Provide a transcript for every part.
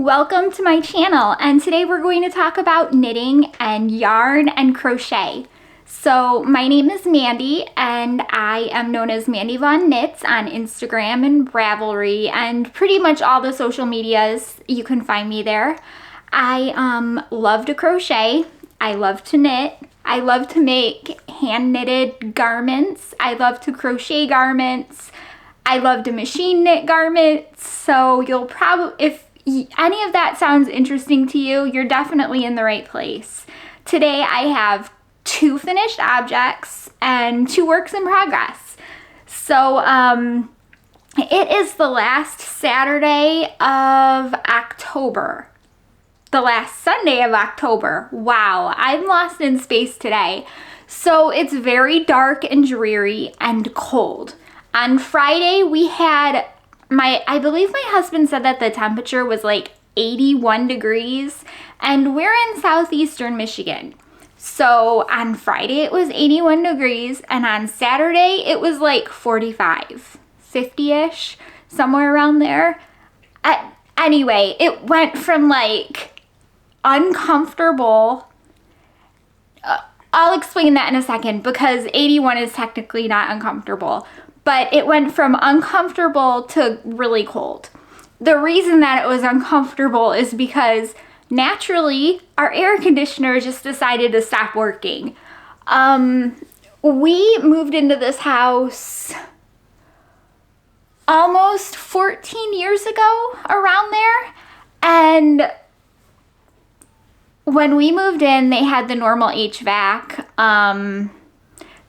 Welcome to my channel, and today we're going to talk about knitting and yarn and crochet. So my name is Mandy and I am known as Mandy Von Knits on Instagram and Ravelry and pretty much all the social medias. You can find me there. I love to crochet, I love to knit, I love to make hand knitted garments, I love to crochet garments, I love to machine knit garments. So you'll probably, if any of that sounds interesting to you, you're definitely in the right place. Today I have 2 finished objects and 2 works in progress. So it is the last Saturday of October. The last Sunday of October. Wow, I'm lost in space today. So it's very dark and dreary and cold. On Friday we had I believe my husband said that the temperature was like 81 degrees and we're in southeastern Michigan. So on Friday it was 81 degrees and on Saturday it was like 45, 50-ish, somewhere around there. Anyway, it went from like uncomfortable. I'll explain that in a second because 81 is technically not uncomfortable. But it went from uncomfortable to really cold. The reason that it was uncomfortable is because naturally our air conditioner just decided to stop working. We moved into this house almost 14 years ago, around there. And when we moved in, they had the normal HVAC.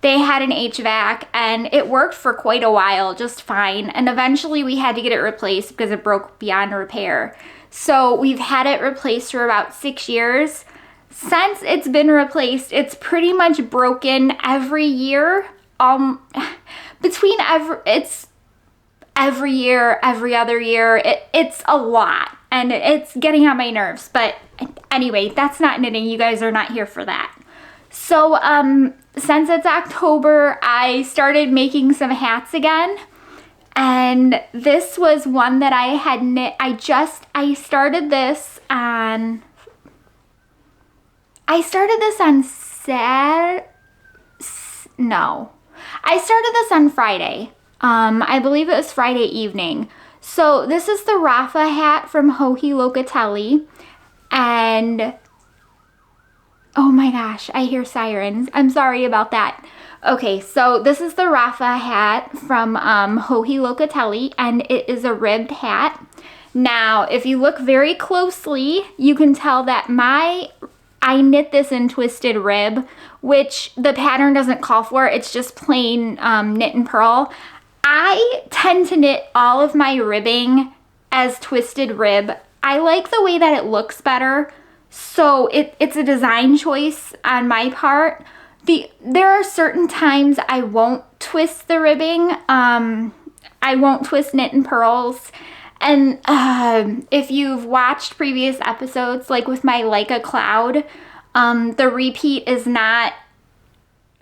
They had an HVAC and it worked for quite a while, just fine. And eventually we had to get it replaced because it broke beyond repair. So we've had it replaced for about 6 years. Since it's been replaced, it's pretty much broken every year. It's every year, every other year. It's a lot and it's getting on my nerves. But anyway, that's not knitting. You guys are not here for that. So, since it's October, I started making some hats again, and this was one that I had knit. I started this on Friday. I believe it was Friday evening. So this is the Rafa hat from Joji Locatelli, and oh my gosh, I hear sirens. I'm sorry about that. Okay, so this is the Rafa hat from Joji Locatelli, and it is a ribbed hat. Now, if you look very closely, you can tell that I knit this in twisted rib, which the pattern doesn't call for. It's just plain knit and purl. I tend to knit all of my ribbing as twisted rib. I like the way that it looks better. So it's a design choice on my part. There are certain times I won't twist the ribbing. I won't twist knit and purls. And if you've watched previous episodes, like with my Like a Cloud, the repeat is not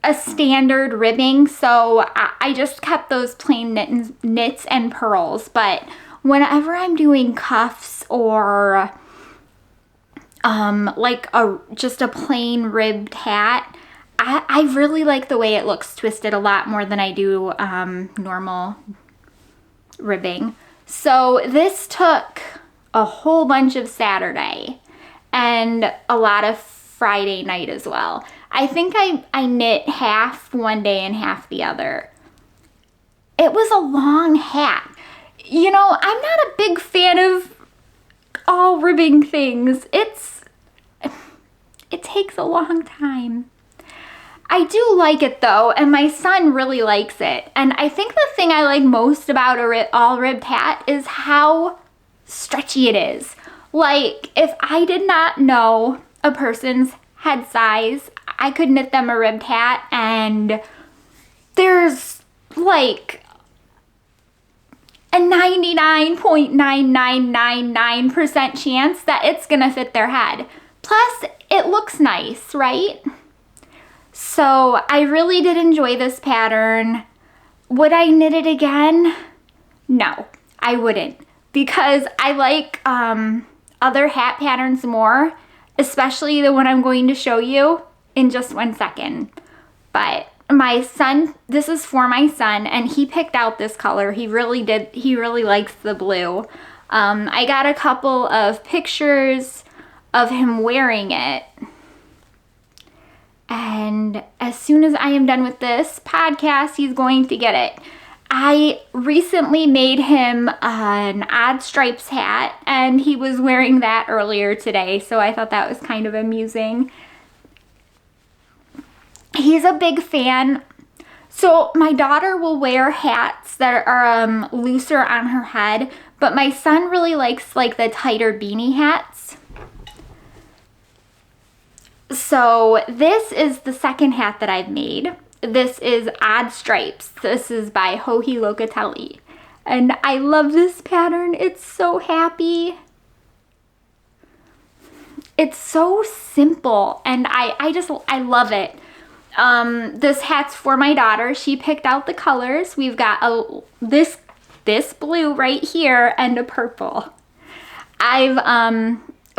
a standard ribbing. So I just kept those plain knits and purls. But whenever I'm doing cuffs or just a plain ribbed hat, I really like the way it looks twisted a lot more than I do normal ribbing. So this took a whole bunch of Saturday and a lot of Friday night as well. I think I knit half one day and half the other. It was a long hat. You know, I'm not a big fan of all ribbing things. It takes a long time. I do like it though, and my son really likes it. And I think the thing I like most about all ribbed hat is how stretchy it is. Like, if I did not know a person's head size, I could knit them a ribbed hat, and there's like a 99.9999% chance that it's gonna fit their head. Plus, it looks nice, right? So I really did enjoy this pattern. Would I knit it again? No, I wouldn't, because I like other hat patterns more, especially the one I'm going to show you in just 1 second. But my son, this is for my son, and he picked out this color. He really did. He really likes the blue. I got a couple of pictures of him wearing it. And as soon as I am done with this podcast, he's going to get it. I recently made him an odd stripes hat, and he was wearing that earlier today, so I thought that was kind of amusing. He's a big fan. So my daughter will wear hats that are looser on her head, but my son really likes like the tighter beanie hats. So this is the second hat that I've made. This is Odd Stripes. This is by Joji Locatelli. And I love this pattern. It's so happy. It's so simple, and I love it. This hat's for my daughter. She picked out the colors. We've got this blue right here and a purple.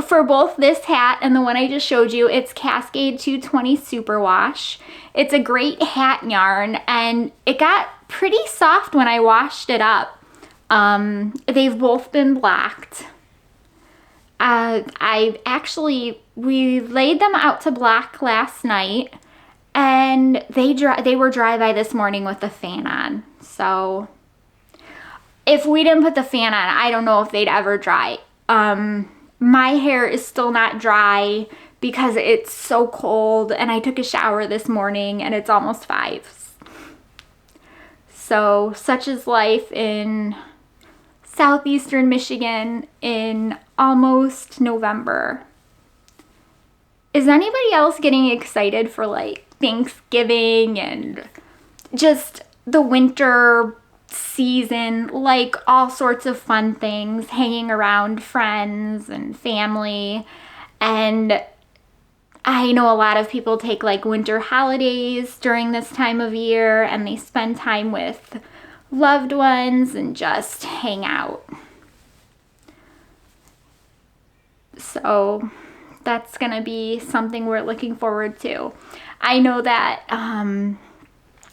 For both this hat and the one I just showed you, it's Cascade 220 Superwash. It's a great hat yarn, and it got pretty soft when I washed it up. They've both been blacked. We laid them out to black last night, and they were dry by this morning with the fan on. So if we didn't put the fan on, I don't know if they'd ever dry. My hair is still not dry because it's so cold, and I took a shower this morning and it's almost 5. So such is life in southeastern Michigan in almost November. Is anybody else getting excited for like Thanksgiving and just the winter season, like all sorts of fun things, hanging around friends and family? And I know a lot of people take like winter holidays during this time of year, and they spend time with loved ones and just hang out. So that's gonna be something we're looking forward to. I know that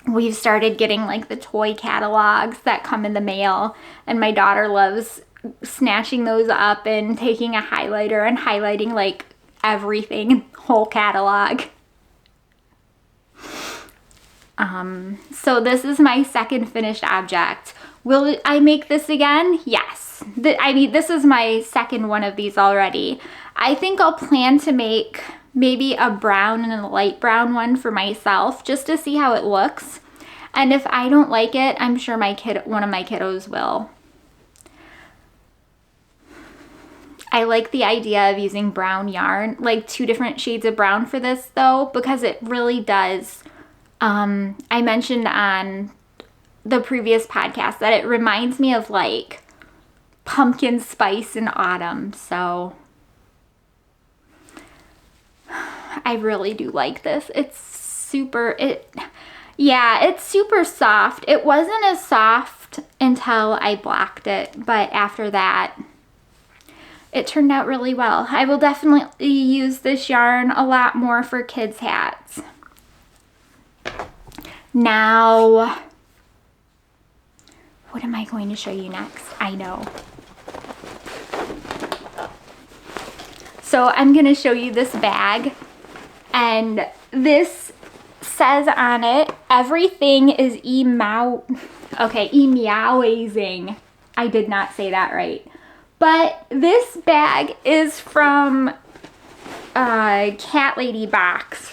we've started getting like the toy catalogs that come in the mail, and my daughter loves snatching those up and taking a highlighter and highlighting like everything, whole catalog. So this is my second finished object. Will I make this again? Yes. This is my second one of these already. I think I'll plan to make maybe a brown and a light brown one for myself just to see how it looks. And if I don't like it, I'm sure one of my kiddos will. I like the idea of using brown yarn, like 2 different shades of brown for this though, because it really does. I mentioned on the previous podcast that it reminds me of like pumpkin spice in autumn. So I really do like this. It's super soft. It wasn't as soft until I blacked it, but after that, it turned out really well. I will definitely use this yarn a lot more for kids' hats. Now, what am I going to show you next? I know. So I'm going to show you this bag, and this says on it, everything is e-meowazing. I did not say that right. But this bag is from Cat Lady Box,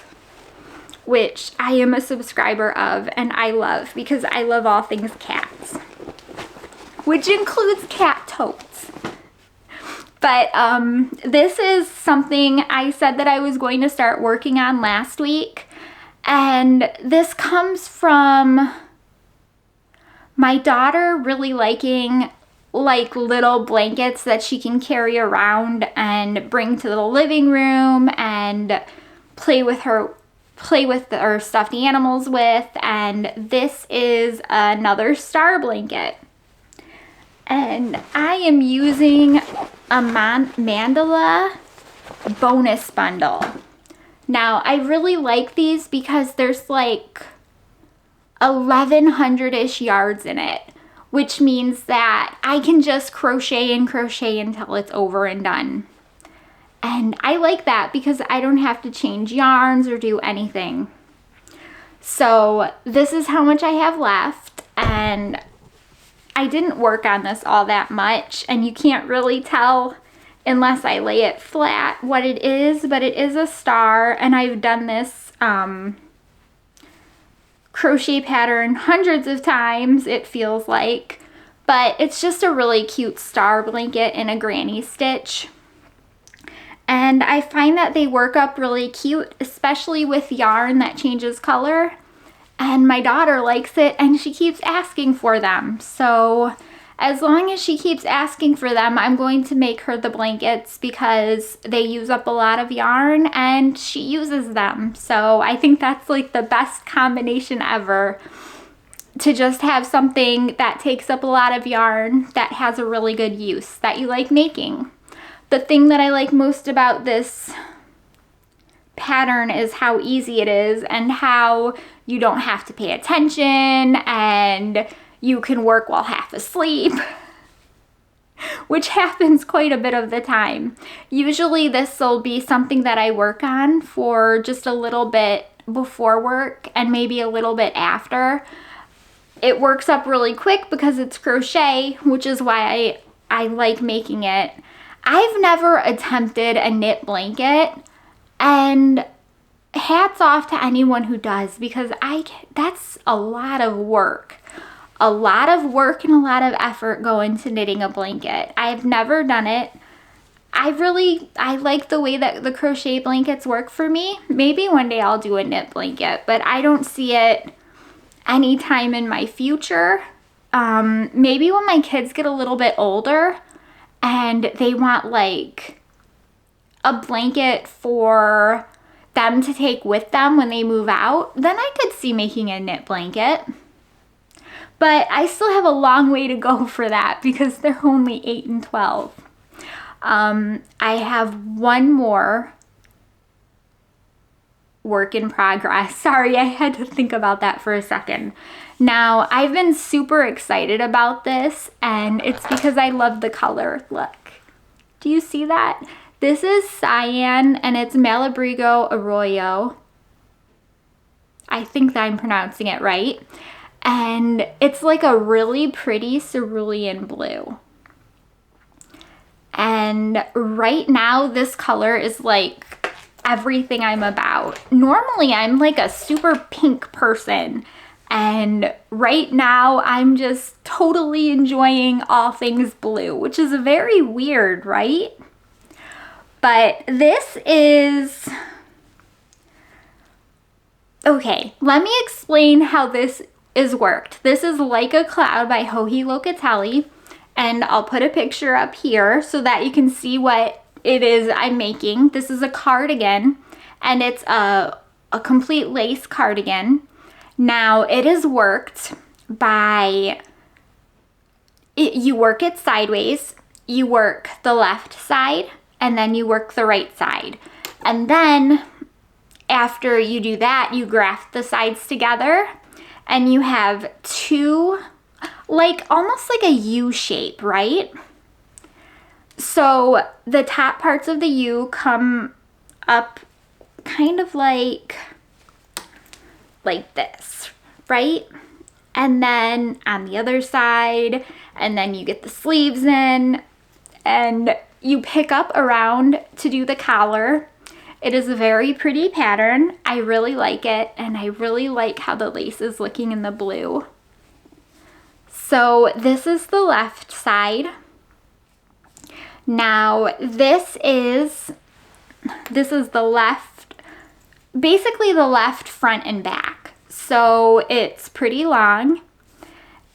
which I am a subscriber of and I love because I love all things cats, which includes cat totes. But this is something I said that I was going to start working on last week. And this comes from my daughter really liking like little blankets that she can carry around and bring to the living room and play with her stuffed animals with. And this is another star blanket. And I am using a mandala bonus bundle. Now, I really like these because there's like 1,100-ish yards in it, which means that I can just crochet and crochet until it's over and done. And I like that because I don't have to change yarns or do anything. So this is how much I have left, and I didn't work on this all that much, and you can't really tell unless I lay it flat what it is, but it is a star, and I've done this crochet pattern hundreds of times, it feels like, but it's just a really cute star blanket in a granny stitch. And I find that they work up really cute, especially with yarn that changes color. And my daughter likes it and she keeps asking for them. So as long as she keeps asking for them, I'm going to make her the blankets because they use up a lot of yarn and she uses them. So I think that's like the best combination ever, to just have something that takes up a lot of yarn that has a really good use that you like making. The thing that I like most about this pattern is how easy it is and how you don't have to pay attention and you can work while half asleep, which happens quite a bit of the time. Usually this will be something that I work on for just a little bit before work and maybe a little bit after. It works up really quick because it's crochet, which is why I like making it. I've never attempted a knit blanket, and hats off to anyone who does, because that's a lot of work. A lot of work and a lot of effort go into knitting a blanket. I've never done it. I like the way that the crochet blankets work for me. Maybe one day I'll do a knit blanket, but I don't see it anytime in my future. Maybe when my kids get a little bit older and they want like a blanket for them to take with them when they move out, then I could see making a knit blanket. But I still have a long way to go for that because they're only 8 and 12. I have one more work in progress. Sorry, I had to think about that for a second. Now, I've been super excited about this, and it's because I love the color. Look, do you see that? This is cyan, and it's Malabrigo Arroyo. I think that I'm pronouncing it right. And it's like a really pretty cerulean blue. And right now, this color is like everything I'm about. Normally, I'm like a super pink person. And right now, I'm just totally enjoying all things blue, which is very weird, right? But this is... Okay, let me explain how this is worked. This is Like a Cloud by Joji Locatelli, and I'll put a picture up here so that you can see what it is I'm making. This is a cardigan, and it's a complete lace cardigan. Now, it is worked by, you work it sideways, you work the left side, and then you work the right side. And then, after you do that, you graft the sides together, and you have two, like, almost like a U shape, right? So, the top parts of the U come up kind of like this, right? And then on the other side, and then you get the sleeves in, and you pick up around to do the collar. It is a very pretty pattern. I really like it, and I really like how the lace is looking in the blue. So this is the left side. Now this is the left, basically the left front and back. So it's pretty long,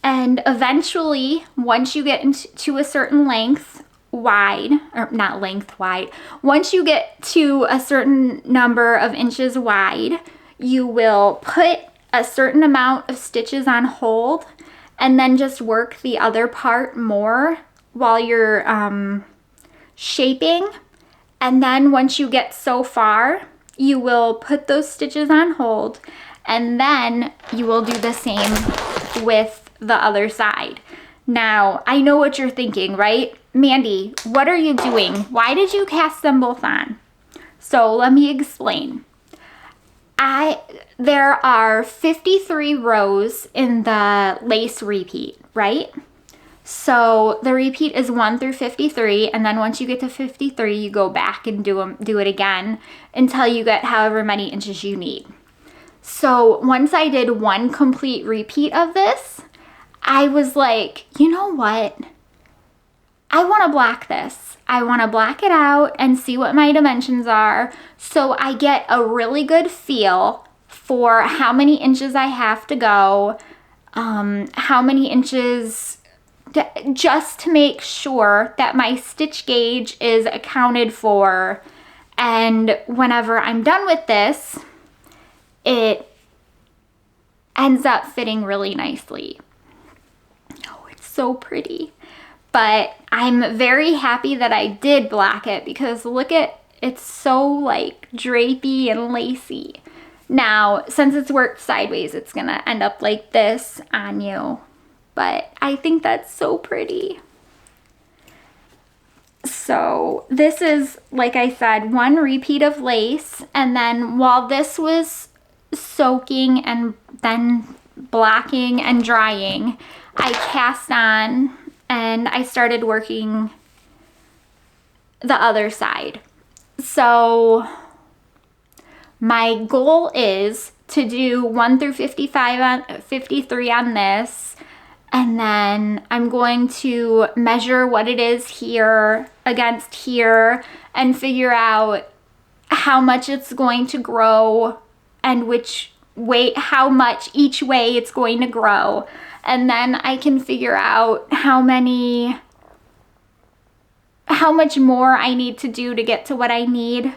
and eventually once you get into a certain length wide, or not length wide, once you get to a certain number of inches wide, you will put a certain amount of stitches on hold and then just work the other part more while you're shaping, and then once you get so far, you will put those stitches on hold, and then you will do the same with the other side. Now, I know what you're thinking, right? Mandy, what are you doing? Why did you cast them both on? So let me explain. There are 53 rows in the lace repeat, right? So the repeat is 1 through 53, and then once you get to 53, you go back and do it again until you get however many inches you need. So once I did one complete repeat of this, I was like, you know what? I want to black this. I want to black it out and see what my dimensions are, so I get a really good feel for how many inches I have to go, how many inches, just to make sure that my stitch gauge is accounted for. And whenever I'm done with this, it ends up fitting really nicely. Oh, it's so pretty. But I'm very happy that I did black it, because look at, it's so like drapey and lacy. Now, since it's worked sideways, it's gonna end up like this on you. But I think that's so pretty. So this is, like I said, one repeat of lace. And then while this was soaking and then blacking and drying, I cast on and I started working the other side. So my goal is to do 1 through 53 on this, and then I'm going to measure what it is here against here and figure out how much it's going to grow and which way, how much each way it's going to grow. And then I can figure out how much more I need to do to get to what I need.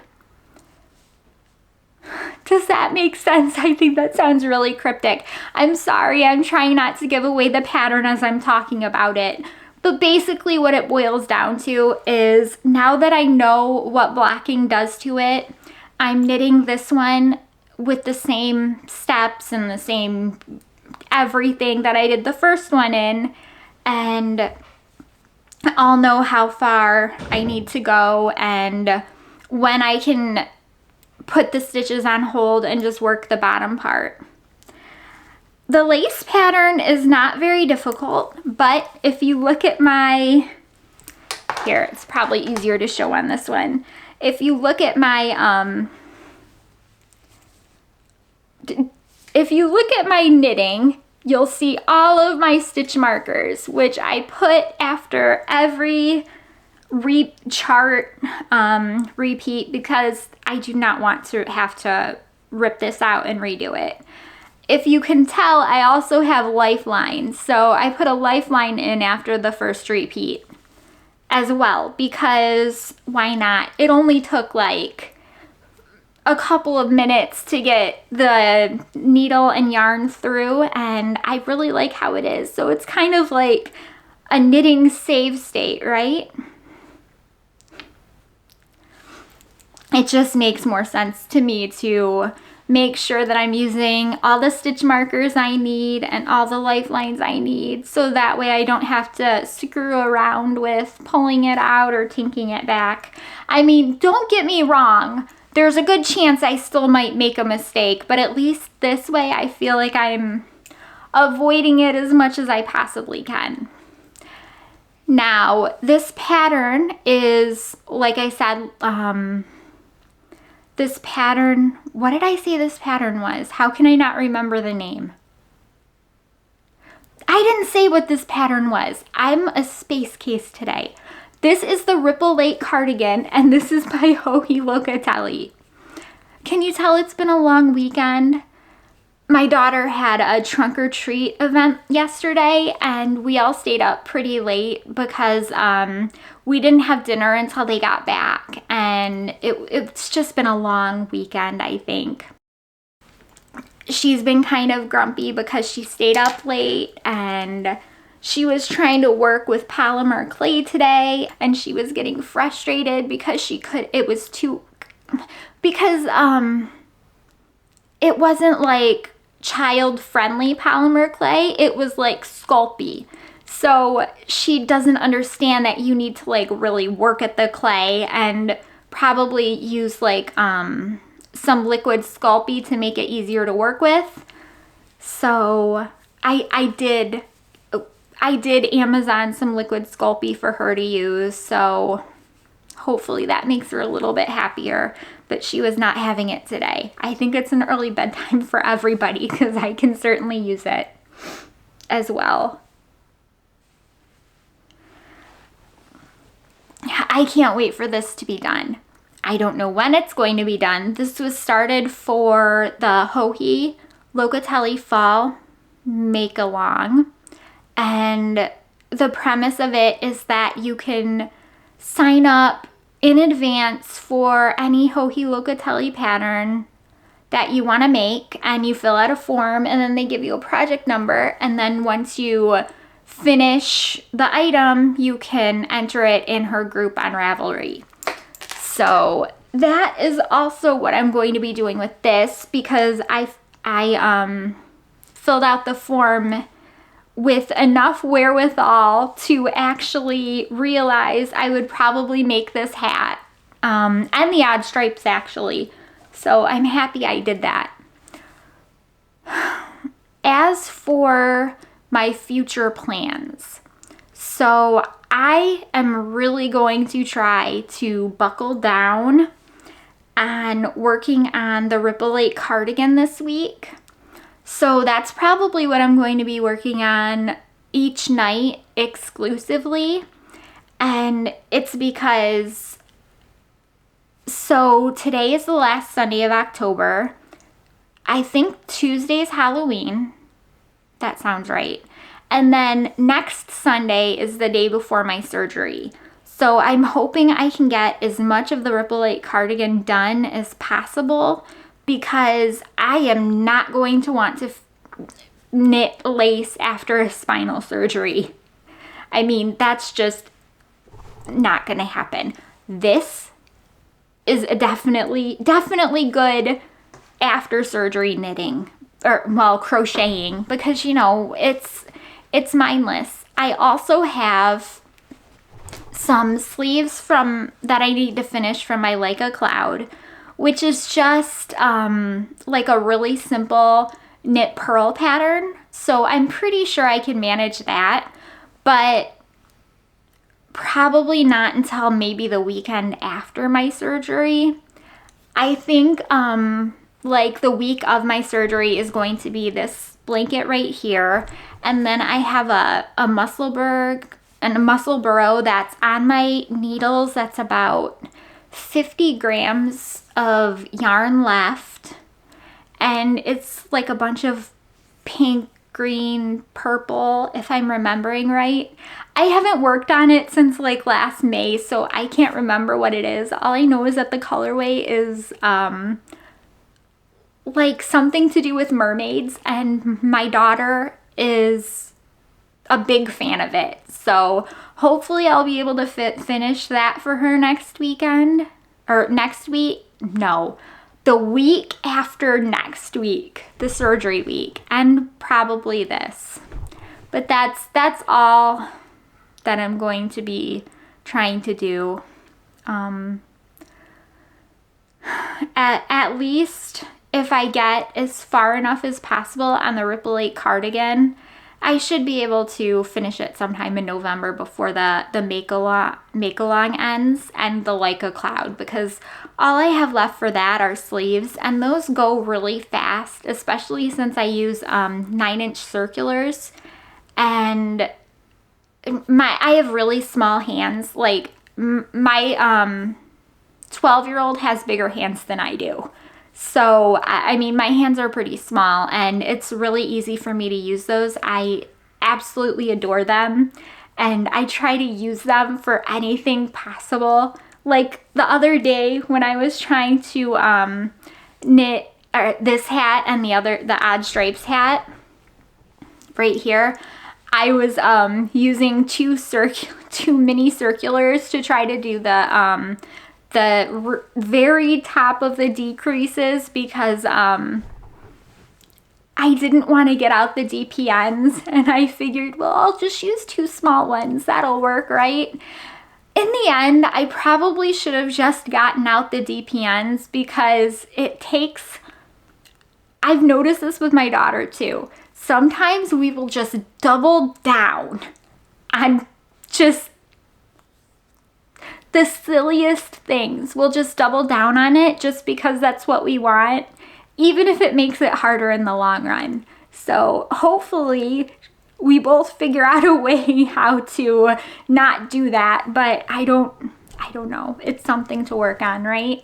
Does that make sense? I think that sounds really cryptic. I'm sorry, I'm trying not to give away the pattern as I'm talking about it. But basically what it boils down to is, now that I know what blacking does to it, I'm knitting this one with the same steps and the same everything that I did the first one in, and I'll know how far I need to go and when I can put the stitches on hold and just work the bottom part. The lace pattern is not very difficult, but if you look at my, here, it's probably easier to show on this one. If you look at my, knitting, you'll see all of my stitch markers, which I put after every chart repeat, because I do not want to have to rip this out and redo it. If you can tell, I also have lifelines, so I put a lifeline in after the first repeat as well, because why not? It only took like a couple of minutes to get the needle and yarn through, and I really like how it is. So it's kind of like a knitting save state, right? It just makes more sense to me to make sure that I'm using all the stitch markers I need and all the lifelines I need, so that way I don't have to screw around with pulling it out or tinking it back. I mean, don't get me wrong, there's a good chance I still might make a mistake, but at least this way I feel like I'm avoiding it as much as I possibly can. Now, this pattern is, like I said, this pattern, what did I say this pattern was? How can I not remember the name? I didn't say what this pattern was. I'm a space case today. This is the Ripple Lake Cardigan, and this is by Joji Locatelli. Can you tell it's been a long weekend? My daughter had a trunk or treat event yesterday, and we all stayed up pretty late because we didn't have dinner until they got back, and it's just been a long weekend, I think. She's been kind of grumpy because she stayed up late, and she was trying to work with polymer clay today, and she was getting frustrated because it was too, because it wasn't like child-friendly polymer clay, it was like Sculpey. So she doesn't understand that you need to like really work at the clay and probably use like some liquid Sculpey to make it easier to work with. So I did Amazon some liquid Sculpey for her to use, so hopefully that makes her a little bit happier, but she was not having it today. I think it's an early bedtime for everybody because I can certainly use it as well. I can't wait for this to be done. I don't know when it's going to be done. This was started for the Joji Locatelli Fall Make-Along, and the premise of it is that you can sign up in advance for any Joji Locatelli pattern that you want to make, and you fill out a form, and then they give you a project number, and then once you finish the item, you can enter it in her group on Ravelry. So that is also what I'm going to be doing with this, because I filled out the form with enough wherewithal to actually realize I would probably make this hat, and the odd stripes actually. So I'm happy I did that. As for my future plans, so I am really going to try to buckle down on working on the Ripple Lake Cardigan this week. So that's probably what I'm going to be working on each night exclusively. And it's because, so today is the last Sunday of October. I think Tuesday's Halloween. That sounds right. And then next Sunday is the day before my surgery. So I'm hoping I can get as much of the Ripple Lake Cardigan done as possible, because I am not going to want to knit lace after a spinal surgery. I mean, that's just not going to happen. This is definitely good after surgery knitting, or well, crocheting, because you know, it's mindless. I also have some sleeves that I need to finish from my Like a Cloud, which is just like a really simple knit purl pattern. So I'm pretty sure I can manage that, but probably not until maybe the weekend after my surgery. I think like the week of my surgery is going to be this blanket right here, and then I have a muscle burrow that's on my needles. That's about 50 grams of yarn left, and it's like a bunch of pink, green, purple, if I'm remembering right. I haven't worked on it since like last May, so I can't remember what it is. All I know is that the colorway is like something to do with mermaids, and my daughter is a big fan of it. So hopefully I'll be able to finish that for her next weekend, or next week. No, the week after next week, the surgery week, and probably this. But that's all that I'm going to be trying to do. At least if I get as far enough as possible on the Ripple Lake Cardigan, I should be able to finish it sometime in November before the Make-Along ends, and the Like a Cloud, because all I have left for that are sleeves, and those go really fast, especially since I use 9-inch circulars, and I have really small hands. Like my 12-year-old has bigger hands than I do. So, I mean, my hands are pretty small, and it's really easy for me to use those. I absolutely adore them, and I try to use them for anything possible. Like the other day when I was trying to knit this hat and the odd stripes hat right here, I was using two mini circulars to try to do the very top of the decreases because I didn't want to get out the DPNs, and I figured, well, I'll just use two small ones. That'll work, right? In the end, I probably should have just gotten out the DPNs because it takes, I've noticed this with my daughter too. Sometimes we will just double down on just the silliest things. We'll just double down on it just because that's what we want, even if it makes it harder in the long run. So hopefully we both figure out a way how to not do that, but I don't know. It's something to work on, right?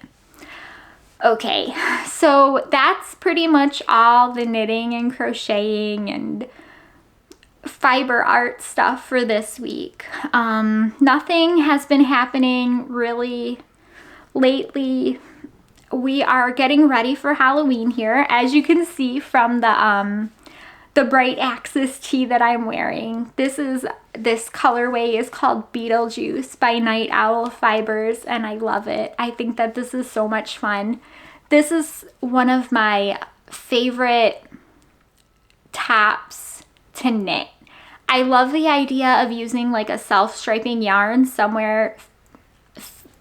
Okay, so that's pretty much all the knitting and crocheting and fiber art stuff for this week. Nothing has been happening really lately. We are getting ready for Halloween here, as you can see from the bright axis tee that I'm wearing. This colorway is called Beetlejuice by Night Owl Fibers, and I love it. I think that this is so much fun. This is one of my favorite tops to knit. I love the idea of using like a self-striping yarn somewhere,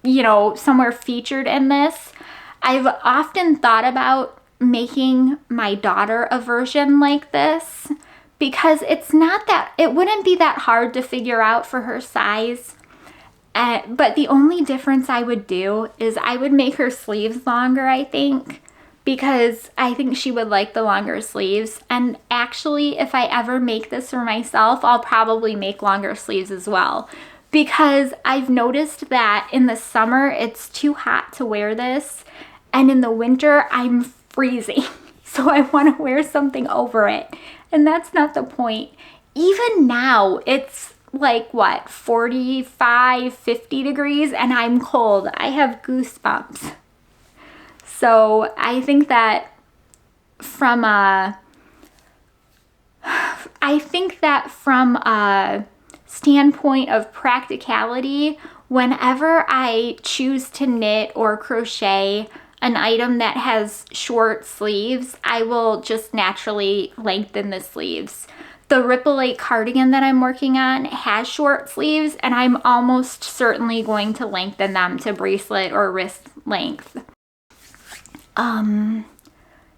somewhere featured in this. I've often thought about making my daughter a version like this because it wouldn't be that hard to figure out for her size. But the only difference I would do is I would make her sleeves longer, I think, because I think she would like the longer sleeves. And actually, if I ever make this for myself, I'll probably make longer sleeves as well, because I've noticed that in the summer, it's too hot to wear this. And in the winter, I'm freezing. So I want to wear something over it. And that's not the point. Even now, it's like, what, 45, 50 degrees, and I'm cold. I have goosebumps. So I think that from a standpoint of practicality, whenever I choose to knit or crochet an item that has short sleeves, I will just naturally lengthen the sleeves. The Ripple Lake Cardigan that I'm working on has short sleeves, and I'm almost certainly going to lengthen them to bracelet or wrist length.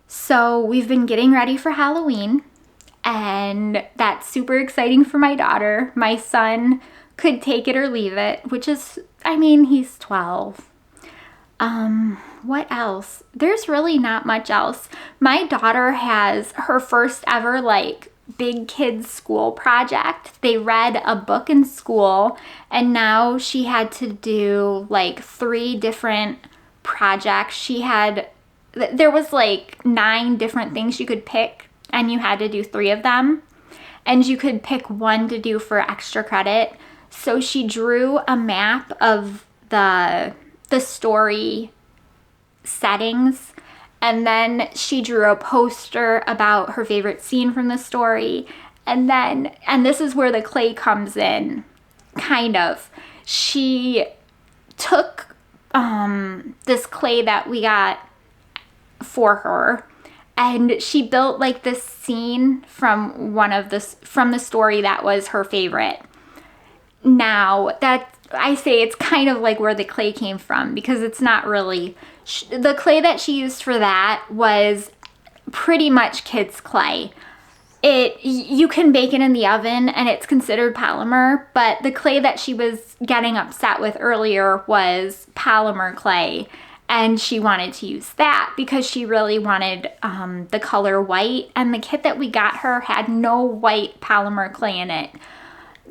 So we've been getting ready for Halloween, and that's super exciting for my daughter. My son could take it or leave it, which is, he's 12. What else? There's really not much else. My daughter has her first ever big kids school project. They read a book in school, and now she had to do 3 different projects. There was 9 different things you could pick, and you had to do 3 of them, and you could pick 1 to do for extra credit. So she drew a map of the story settings, and then she drew a poster about her favorite scene from the story, and this is where the clay comes in, kind of. She took this clay that we got for her, and she built this scene from from the story that was her favorite. Now, that I say it's kind of where the clay came from, because it's not really. The clay that she used for that was pretty much kids' clay. You can bake it in the oven, and it's considered polymer, but the clay that she was getting upset with earlier was polymer clay, and she wanted to use that because she really wanted the color white, and the kit that we got her had no white polymer clay in it.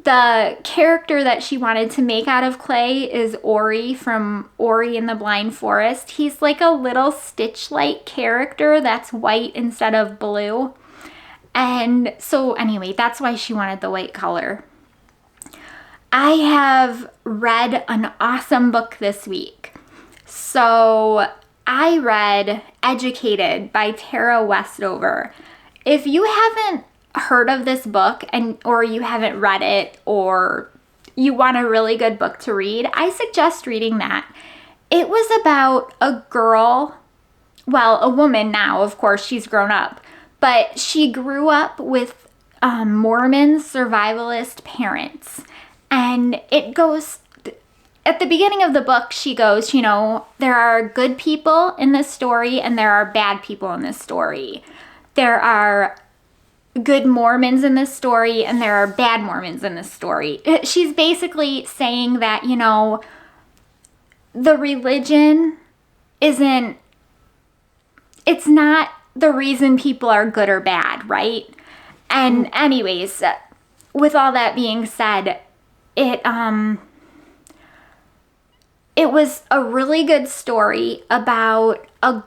The character that she wanted to make out of clay is Ori from Ori and the Blind Forest. He's like a little Stitch-like character that's white instead of blue. And so anyway, that's why she wanted the white color. I have read an awesome book this week. So I read Educated by Tara Westover. If you haven't heard of this book or you haven't read it, or you want a really good book to read, I suggest reading that. It was about a girl, well, a woman now, of course, she's grown up, but she grew up with Mormon survivalist parents. And it goes, at the beginning of the book, she goes, you know, there are good people in this story and there are bad people in this story. There are good Mormons in this story and there are bad Mormons in this story. She's basically saying that, you know, the religion isn't, it's not the reason people are good or bad, right? And anyways, with all that being said, it was a really good story about a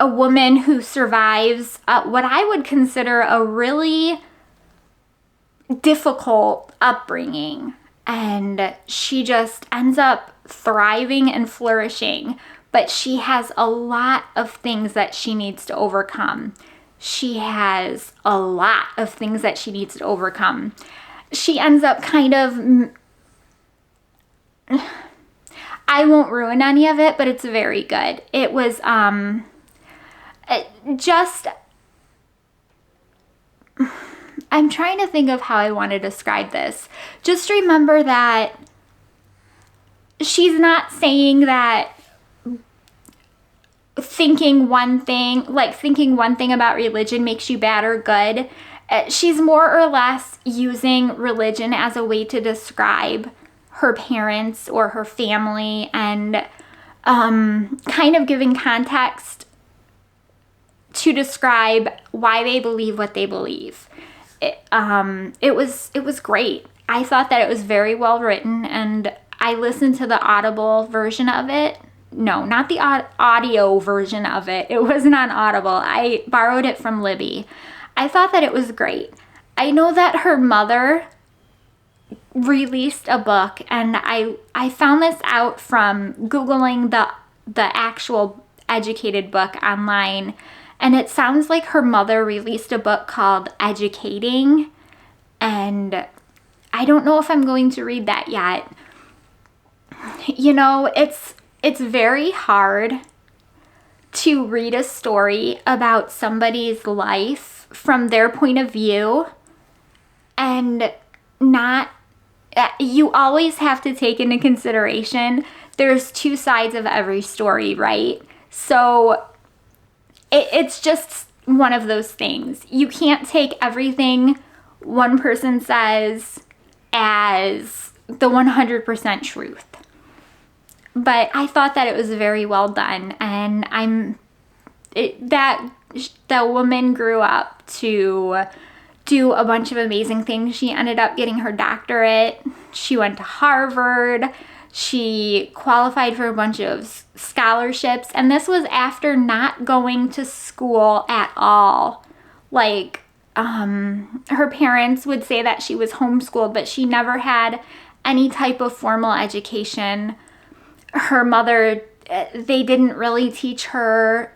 woman who survives what I would consider a really difficult upbringing. And she just ends up thriving and flourishing. But she has a lot of things that she needs to overcome. She has a lot of things that she needs to overcome. She ends up kind of, I won't ruin any of it, but it's very good. It was just, I'm trying to think of how I want to describe this. Just remember that she's not saying that thinking one thing about religion makes you bad or good. She's more or less using religion as a way to describe her parents or her family, and kind of giving context to describe why they believe what they believe. It was great. I thought that it was very well written, and I listened to the Audible version of it. No, not the audio version of it. It wasn't on Audible. I borrowed it from Libby. I thought that it was great. I know that her mother released a book, and I found this out from Googling the actual educated book online, and it sounds like her mother released a book called Educating, and I don't know if I'm going to read that yet. You know, it's very hard to read a story about somebody's life from their point of view, and not, you always have to take into consideration there's two sides of every story, right? So it's just one of those things. You can't take everything one person says as the 100% truth. But I thought that it was very well done, and that woman grew up to do a bunch of amazing things. She ended up getting her doctorate. She went to Harvard. She qualified for a bunch of scholarships, and this was after not going to school at all. Like, her parents would say that she was homeschooled, but she never had any type of formal education. Her mother, they didn't really teach her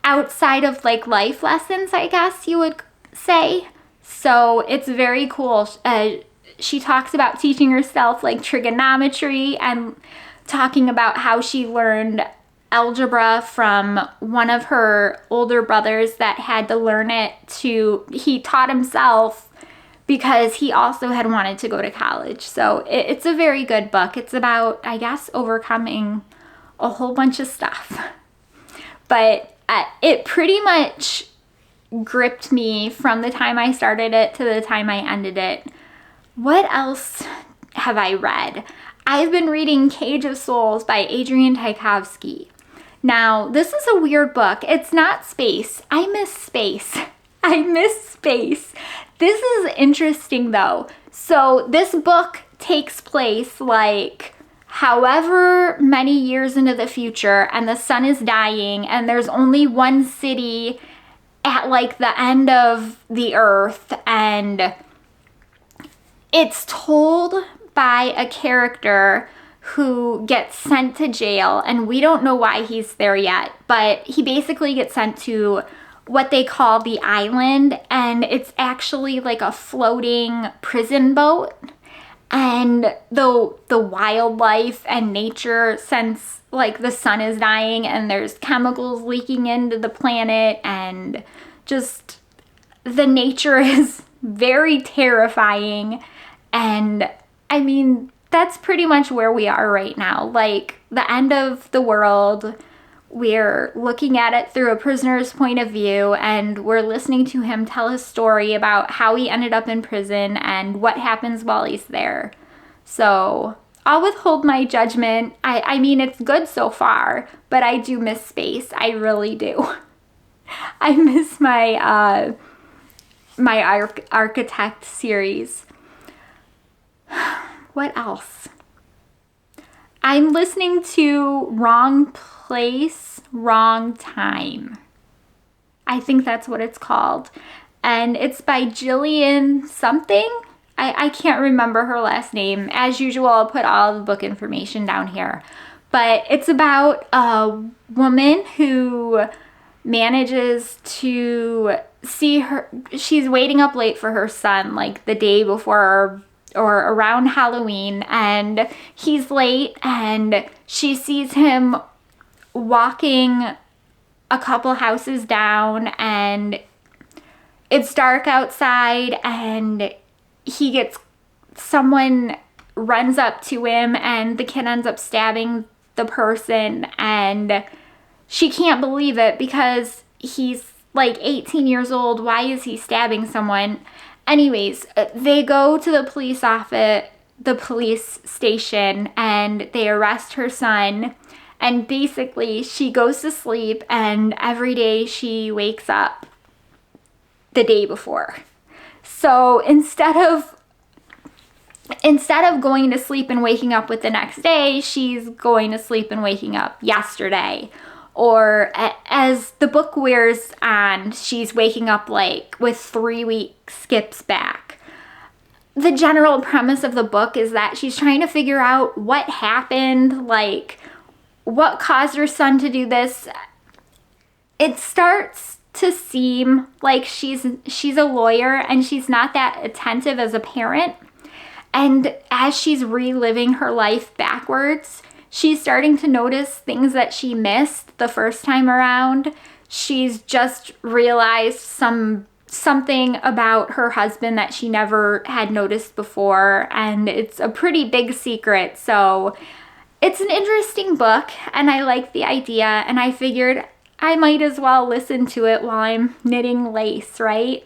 outside of like life lessons, I guess you would say. So it's very cool. She talks about teaching herself like trigonometry, and talking about how she learned algebra from one of her older brothers that had to learn it he taught himself because he also had wanted to go to college. So it's a very good book. It's about, I guess, overcoming a whole bunch of stuff. But it pretty much gripped me from the time I started it to the time I ended it. What else have I read? I've been reading Cage of Souls by Adrian Tchaikovsky. Now, this is a weird book. It's not space. I miss space. I miss space. This is interesting though. So this book takes place like however many years into the future, and the sun is dying, and there's only one city at like the end of the earth, and it's told by a character who gets sent to jail, and we don't know why he's there yet, but he basically gets sent to what they call the island, and it's actually like a floating prison boat. And the wildlife and nature, since like the sun is dying and there's chemicals leaking into the planet, and just the nature is very terrifying. And I mean, that's pretty much where we are right now. Like the end of the world, we're looking at it through a prisoner's point of view, and we're listening to him tell his story about how he ended up in prison and what happens while he's there. So I'll withhold my judgment. I mean, it's good so far, but I do miss space. I really do. I miss my Architect series. What else? I'm listening to Wrong Place, Wrong Time. I think that's what it's called. And it's by Jillian something. I can't remember her last name. As usual, I'll put all the book information down here. But it's about a woman who manages to see her, she's waiting up late for her son, like the day before or around Halloween, and he's late, and she sees him walking a couple houses down, and it's dark outside, and someone runs up to him, and the kid ends up stabbing the person, and she can't believe it because he's like 18 years old. Why is he stabbing someone? Anyways, they go to the police station, and they arrest her son, and basically she goes to sleep, and every day she wakes up the day before. So instead of going to sleep and waking up with the next day, she's going to sleep and waking up yesterday. Or as the book wears on, she's waking up like with 3-week skips back. The general premise of the book is that she's trying to figure out what happened, like what caused her son to do this. It starts to seem like she's a lawyer, and she's not that attentive as a parent. And as she's reliving her life backwards, she's starting to notice things that she missed the first time around. She's just realized something about her husband that she never had noticed before, and it's a pretty big secret. So it's an interesting book, and I like the idea, and I figured I might as well listen to it while I'm knitting lace, right?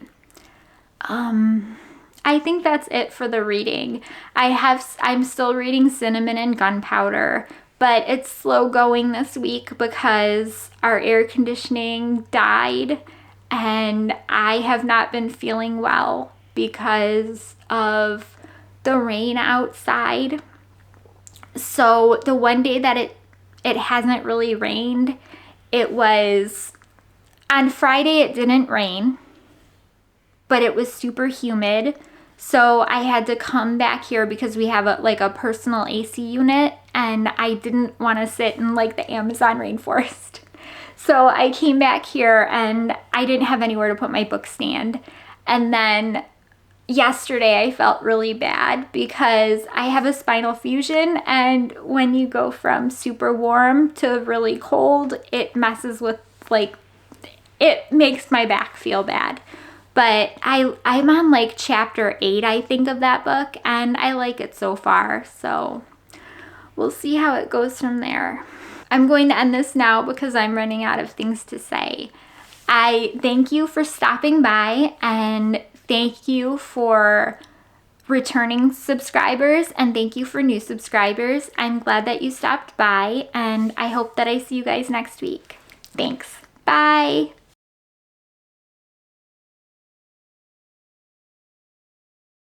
I think that's it for the reading. I'm still reading Cinnamon and Gunpowder, but it's slow going this week because our air conditioning died, and I have not been feeling well because of the rain outside. So the one day that it hasn't really rained, it was on Friday. It didn't rain, but it was super humid. So I had to come back here because we have a personal AC unit, and I didn't want to sit in like the Amazon rainforest. So I came back here, and I didn't have anywhere to put my book stand. And then yesterday I felt really bad because I have a spinal fusion, and when you go from super warm to really cold, it messes with, it makes my back feel bad. But I'm on like chapter 8, I think, of that book, and I like it so far. So we'll see how it goes from there. I'm going to end this now because I'm running out of things to say. I thank you for stopping by, and thank you for returning subscribers, and thank you for new subscribers. I'm glad that you stopped by, and I hope that I see you guys next week. Thanks. Bye.